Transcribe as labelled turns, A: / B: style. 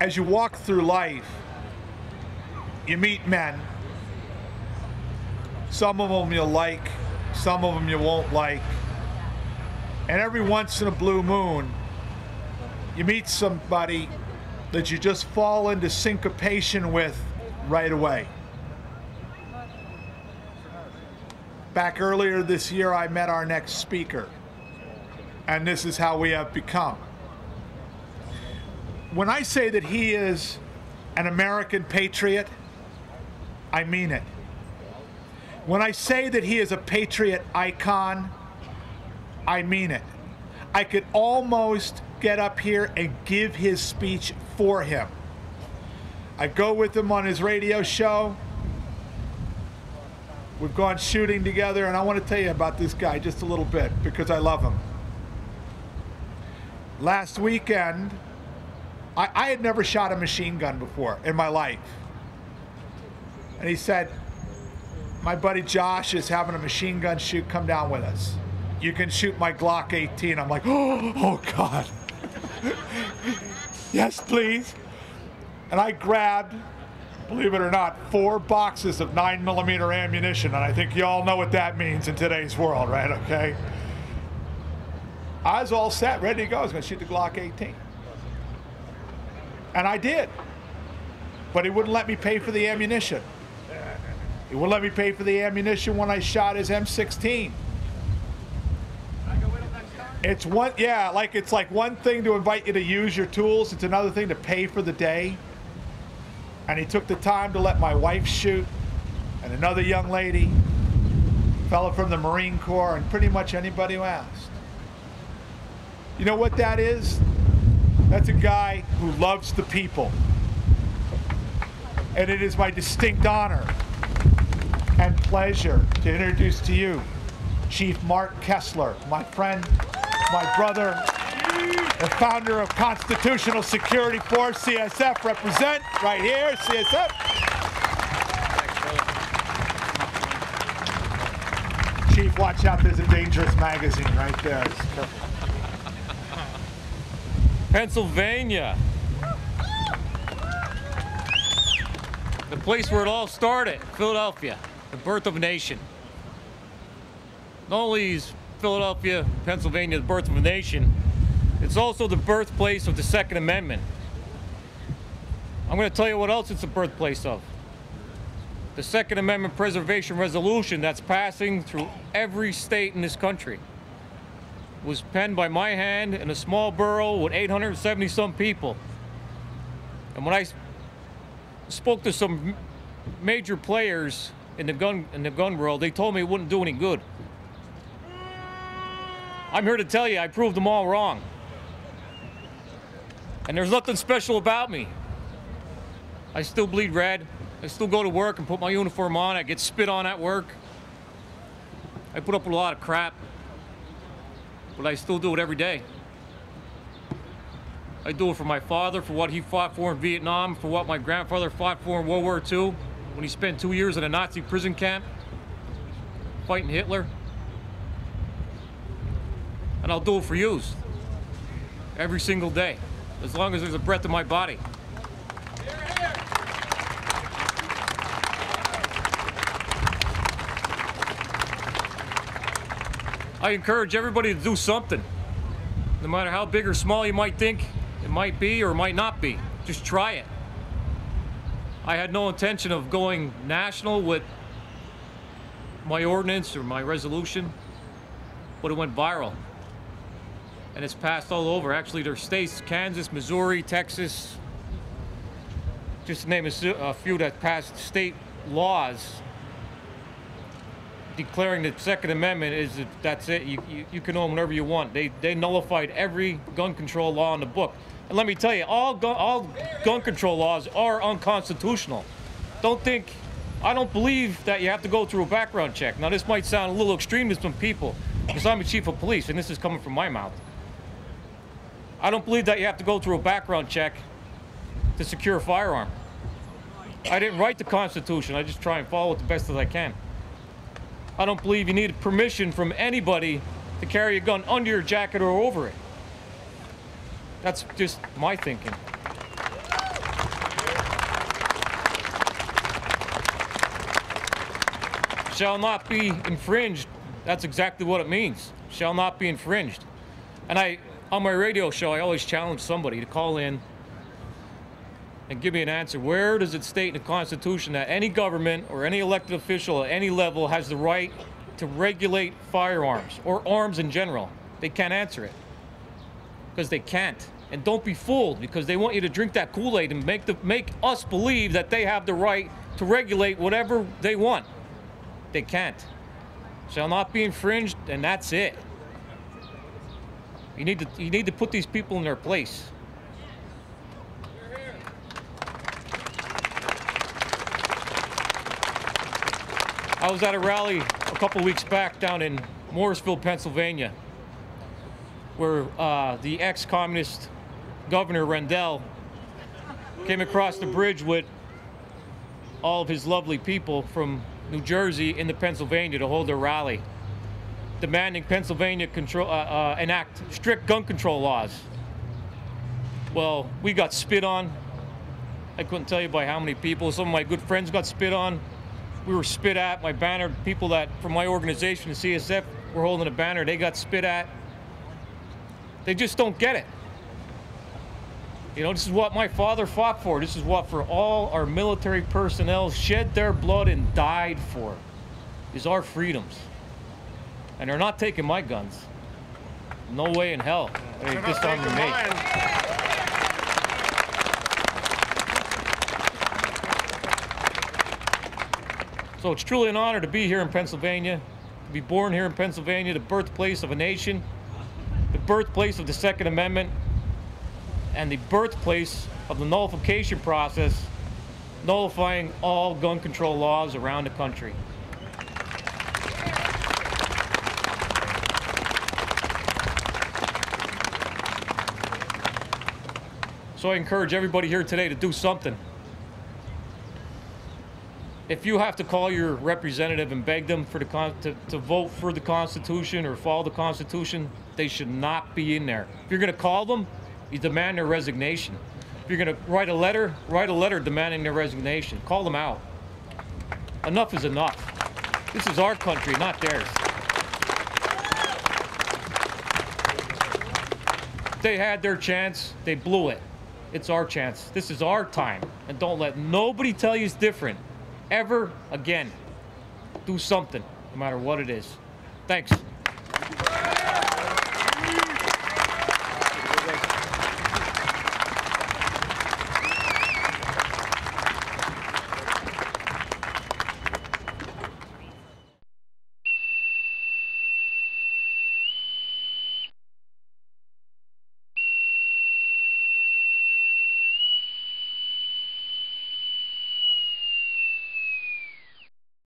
A: as you walk through life, you meet men. Some of them you'll like, some of them you won't like. And every once in a blue moon, you meet somebody that you just fall into syncopation with right away. Back earlier this year, I met our next speaker, and this is how we have become. When I say that he is an American patriot, I mean it. When I say that he is a patriot icon, I mean it. I could almost get up here and give his speech for him. I go with him on his radio show. We've gone shooting together, and I want to tell you about this guy just a little bit because I love him. Last weekend, I had never shot a machine gun before in my life. And he said, my buddy Josh is having a machine gun shoot, come down with us. You can shoot my Glock 18. I'm like, oh God. Yes, please. And I grabbed, believe it or not, 4 boxes of 9mm ammunition, and I think you all know what that means in today's world, right? Okay. I was all set, ready to go. I was going to shoot the Glock 18. And I did. But he wouldn't let me pay for the ammunition. He wouldn't let me pay for the ammunition when I shot his M16. It's one, yeah, like it's like one thing to invite you to use your tools. It's another thing to pay for the day. And he took the time to let my wife shoot, and another young lady, fellow from the Marine Corps, and pretty much anybody who asked. You know what that is? That's a guy who loves the people. And it is my distinct honor and pleasure to introduce to you Chief Mark Kessler, my friend, my brother, the founder of Constitutional Security Force, CSF. Represent right here, CSF. Chief, watch out, there's a dangerous magazine right there.
B: Pennsylvania. The place where it all started, Philadelphia, the birth of a nation. Not only is Philadelphia, Pennsylvania, the birth of a nation, it's also the birthplace of the Second Amendment. I'm going to tell you what else it's the birthplace of. The Second Amendment Preservation Resolution that's passing through every state in this country was penned by my hand in a small borough with 870-some people. And when I spoke to some major players in the gun world, they told me it wouldn't do any good. I'm here to tell you I proved them all wrong. And there's nothing special about me. I still bleed red. I still go to work and put my uniform on. I get spit on at work. I put up with a lot of crap. But I still do it every day. I do it for my father, for what he fought for in Vietnam, for what my grandfather fought for in World War II, when he spent 2 years in a Nazi prison camp, fighting Hitler. And I'll do it for you, every single day, as long as there's a breath in my body. I encourage everybody to do something, no matter how big or small you might think it might be or might not be. Just try it. I had no intention of going national with my ordinance or my resolution, but it went viral. And it's passed all over. Actually, there's states, Kansas, Missouri, Texas, just to name a few that passed state laws declaring the Second Amendment is that's it. You can own whatever you want. They nullified every gun control law in the book. And let me tell you, all gun control laws are unconstitutional. I don't believe that you have to go through a background check. Now, this might sound a little extreme to some people, because I'm a chief of police, and this is coming from my mouth. I don't believe that you have to go through a background check to secure a firearm. I didn't write the Constitution. I just try and follow it the best as I can. I don't believe you need permission from anybody to carry a gun under your jacket or over it. That's just my thinking. shall not be infringed. That's exactly what it means. Shall not be infringed. And on my radio show, I always challenge somebody to call in and give me an answer. Where does it state in the Constitution that any government or any elected official at any level has the right to regulate firearms or arms in general? They can't answer it because they can't. And don't be fooled, because they want you to drink that Kool-Aid and make us believe that they have the right to regulate whatever they want. They can't. Shall not be infringed, and that's it. You need to put these people in their place. I was at a rally a couple weeks back down in Morrisville, Pennsylvania, where the ex-communist Governor Rendell came across the bridge with all of his lovely people from New Jersey into Pennsylvania to hold their rally, demanding Pennsylvania enact strict gun control laws. Well, we got spit on. I couldn't tell you by how many people. Some of my good friends got spit on. We were spit at. My banner, people that from my organization, the CSF, were holding a banner. They got spit at. They just don't get it. You know, this is what my father fought for. This is what for all our military personnel shed their blood and died for, is our freedoms. And they're not taking my guns. No way in hell. They're just on me. So it's truly an honor to be here in Pennsylvania, to be born here in Pennsylvania, the birthplace of a nation, the birthplace of the Second Amendment, and the birthplace of the nullification process, nullifying all gun control laws around the country. So I encourage everybody here today to do something. If you have to call your representative and beg them for to vote for the Constitution or follow the Constitution, they should not be in there. If you're going to call them, you demand their resignation. If you're going to write a letter demanding their resignation. Call them out. Enough is enough. This is our country, not theirs. They had their chance. They blew it. It's our chance. This is our time. And don't let nobody tell you it's different. Ever again. Do something, no matter what it is. Thanks.